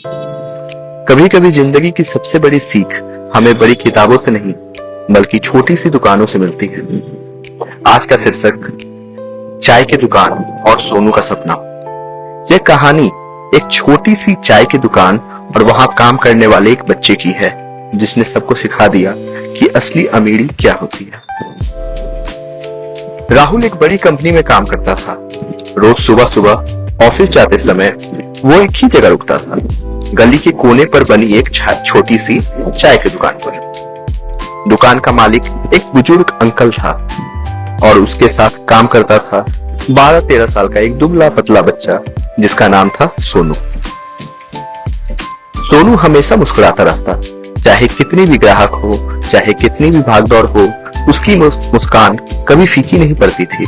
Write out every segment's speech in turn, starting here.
कभी कभी जिंदगी की सबसे बड़ी सीख हमें बड़ी किताबों से नहीं बल्कि छोटी सी दुकानों से मिलती है। आज का शीर्षक चाय की दुकान और सोनू का सपना। यह कहानी एक छोटी सी चाय की दुकान और वहां काम करने वाले एक बच्चे की है जिसने सबको सिखा दिया कि असली अमीरी क्या होती है। राहुल एक बड़ी कंपनी में काम करता था। रोज सुबह सुबह ऑफिस जाते समय वो एक ही जगह रुकता था, गली के कोने पर बनी एक छोटी सी चाय की दुकान पर। दुकान का मालिक एक बुजुर्ग अंकल था और उसके साथ काम करता था 12-13 साल का एक दुबला पतला बच्चा जिसका नाम था सोनू। सोनू हमेशा मुस्कुराता रहता, चाहे कितनी भी ग्राहक हो, चाहे कितनी भी भागदौड़ हो, उसकी मुस्कान कभी फीकी नहीं पड़ती थी।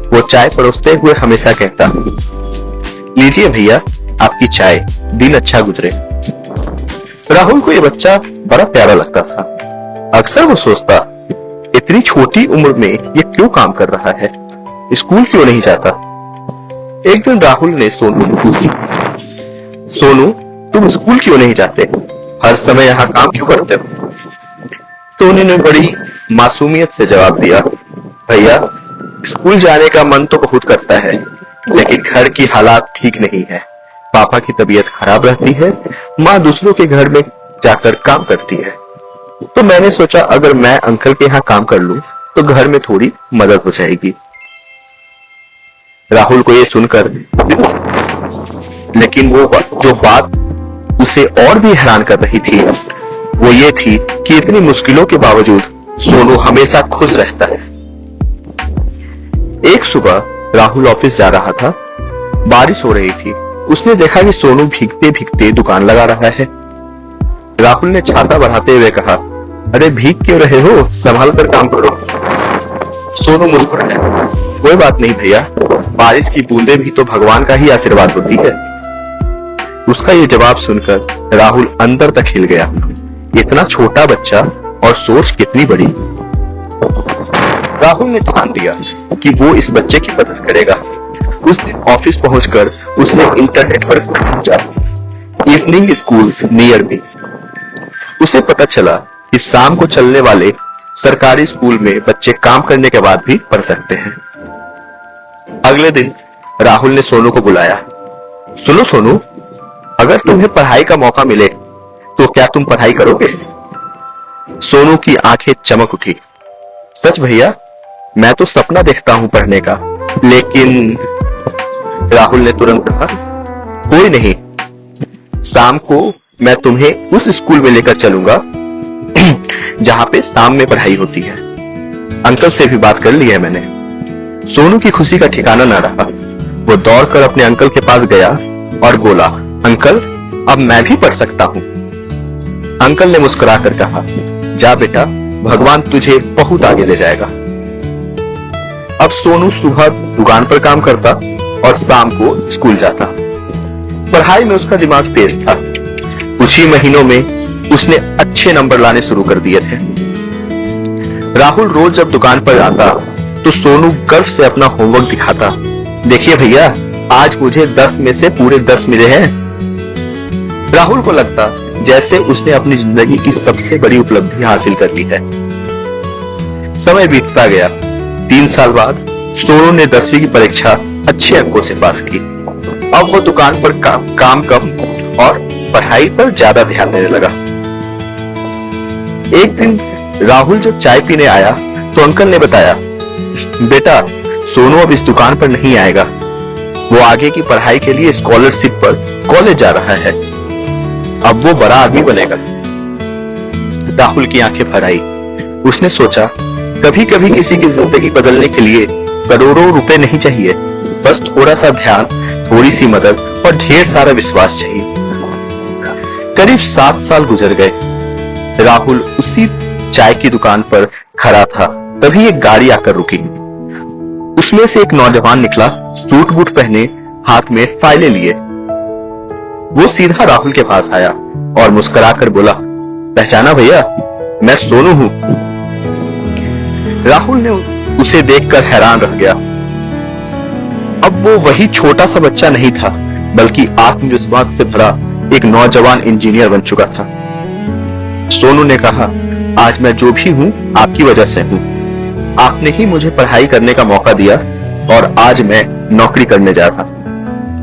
वो चाय परोसते हुए हमेशा कहता, लीजिए भैया आपकी चाय, दिन अच्छा गुजरे। राहुल को ये बच्चा बड़ा प्यारा लगता था। अक्सर वो सोचता, इतनी छोटी उम्र में ये क्यों काम कर रहा है, स्कूल क्यों नहीं जाता। एक दिन राहुल ने सोनू से पूछा, सोनू तुम स्कूल क्यों नहीं जाते, हर समय यहाँ काम क्यों करते हो। सोनू ने बड़ी मासूमियत से जवाब दिया, भैया स्कूल जाने का मन तो बहुत करता है लेकिन घर की हालात ठीक नहीं है। पापा की तबीयत खराब रहती है, माँ दूसरों के घर में जाकर काम करती है, तो मैंने सोचा अगर मैं अंकल के यहाँ काम कर लूं तो घर में थोड़ी मदद हो जाएगी। राहुल को ये सुनकर लेकिन वो जो बात उसे और भी हैरान कर रही थी वो ये थी कि इतनी मुश्किलों के बावजूद सोनू हमेशा खुश रहता है। एक सुबह राहुल ऑफिस जा रहा था, बारिश हो रही थी। उसने देखा कि सोनू भीगते भीगते दुकान लगा रहा है। राहुल ने छाता बढ़ाते हुए कहा, अरे भीग क्यों रहे हो, संभाल कर काम करो। सोनू मुस्कुराया, कोई बात नहीं भैया, बारिश की बूंदें भी तो भगवान का ही आशीर्वाद होती है। उसका ये जवाब सुनकर राहुल अंदर तक हिल गया। इतना छोटा बच्चा और सोच कितनी बड़ी। राहुल ने ठान लिया कि वो इस बच्चे की मदद करेगा। उस दिन ऑफिस पहुंचकर उसने इंटरनेट पर खोजा, इवनिंग स्कूल्स नियर मी। उसे पता चला कि शाम को चलने वाले सरकारी स्कूल में बच्चे काम करने के बाद भी पढ़ सकते हैं। अगले दिन राहुल ने सोनू को बुलाया, सुनो सोनू, अगर तुम्हें पढ़ाई का मौका मिले तो क्या तुम पढ़ाई करोगे। सोनू की आंखें चमक उठी, सच भैया, मैं तो सपना देखता हूं पढ़ने का, लेकिन राहुल ने तुरंत कहा, कोई नहीं, शाम को मैं तुम्हें उस स्कूल में लेकर चलूंगा जहां पे शाम में पढ़ाई होती है। अंकल से भी बात कर ली है मैंने। सोनू की खुशी का ठिकाना न रहा। वो दौड़कर अपने अंकल के पास गया और बोला, अंकल अब मैं भी पढ़ सकता हूं। अंकल ने मुस्कुराकर कहा, जा बेटा, भगवान तुझे बहुत आगे ले जाएगा। अब सोनू सुबह दुकान पर काम करता और शाम को स्कूल जाता। पढ़ाई में उसका दिमाग तेज था। कुछ ही महीनों में उसने अच्छे नंबर लाने शुरू कर दिए थे। राहुल रोज जब दुकान पर आता तो सोनू गर्व से अपना होमवर्क दिखाता, देखिए भैया, आज मुझे 10 में से पूरे 10 मिले हैं। राहुल को लगता जैसे उसने अपनी जिंदगी की सबसे बड़ी उपलब्धि हासिल कर ली है। समय बीतता गया। 3 साल बाद सोनू ने 10वीं की परीक्षा अच्छे अंकों से पास की। अब वो दुकान पर काम कम और पढ़ाई पर ज्यादा ध्यान देने लगा। एक दिन राहुल जब चाय पीने आया तो अंकल ने बताया, बेटा सोनू अब इस दुकान पर नहीं आएगा, वो आगे की पढ़ाई के लिए स्कॉलरशिप पर कॉलेज जा रहा है, अब वो बड़ा आदमी बनेगा। राहुल की आंखें भर आई। उसने सोचा, कभी कभी किसी की जिंदगी बदलने के लिए करोड़ों रुपए नहीं चाहिए, बस थोड़ा सा ध्यान, थोड़ी सी मदद और ढेर सारा विश्वास चाहिए। करीब 7 साल गुजर गए। राहुल उसी चाय की दुकान पर खड़ा था, तभी एक गाड़ी आकर रुकी। उसमें से एक नौजवान निकला, सूट बूट पहने, हाथ में फाइलें लिए। वो सीधा राहुल के पास आया और मुस्कुराकर बोला, पहचाना भैया, मैं सोनू हूं। राहुल ने उसे देखकर हैरान रह गया। अब वो वही छोटा सा बच्चा नहीं था, बल्कि आत्मविश्वास से भरा एक नौजवान इंजीनियर बन चुका था। सोनू ने कहा, आज मैं जो भी हूं आपकी वजह से हूं। आपने ही मुझे पढ़ाई करने का मौका दिया और आज मैं नौकरी करने जा रहा हूं।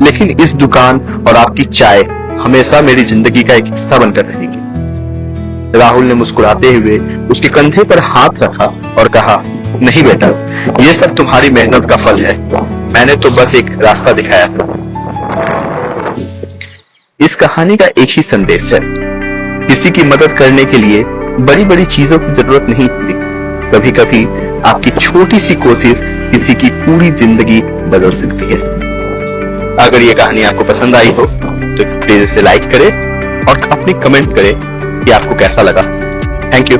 लेकिन इस दुकान और आपकी चाय हमेशा मेरी जिंदगी का एक हिस्सा बनकर रहेगी। राहुल ने मुस्कुराते हुए उसके कंधे पर हाथ रखा और कहा, नहीं बेटा, ये सब तुम्हारी मेहनत का फल है। मैंने तो बस एक रास्ता दिखाया। इस कहानी का एक ही संदेश है, किसी की मदद करने के लिए बड़ी बड़ी चीजों की जरूरत नहीं होती। कभी कभी आपकी छोटी सी कोशिश किसी की पूरी जिंदगी बदल सकती है। अगर ये कहानी आपको पसंद आई हो तो प्लीज इसे लाइक करें और अपनी कमेंट करें कि आपको कैसा लगा। Thank you.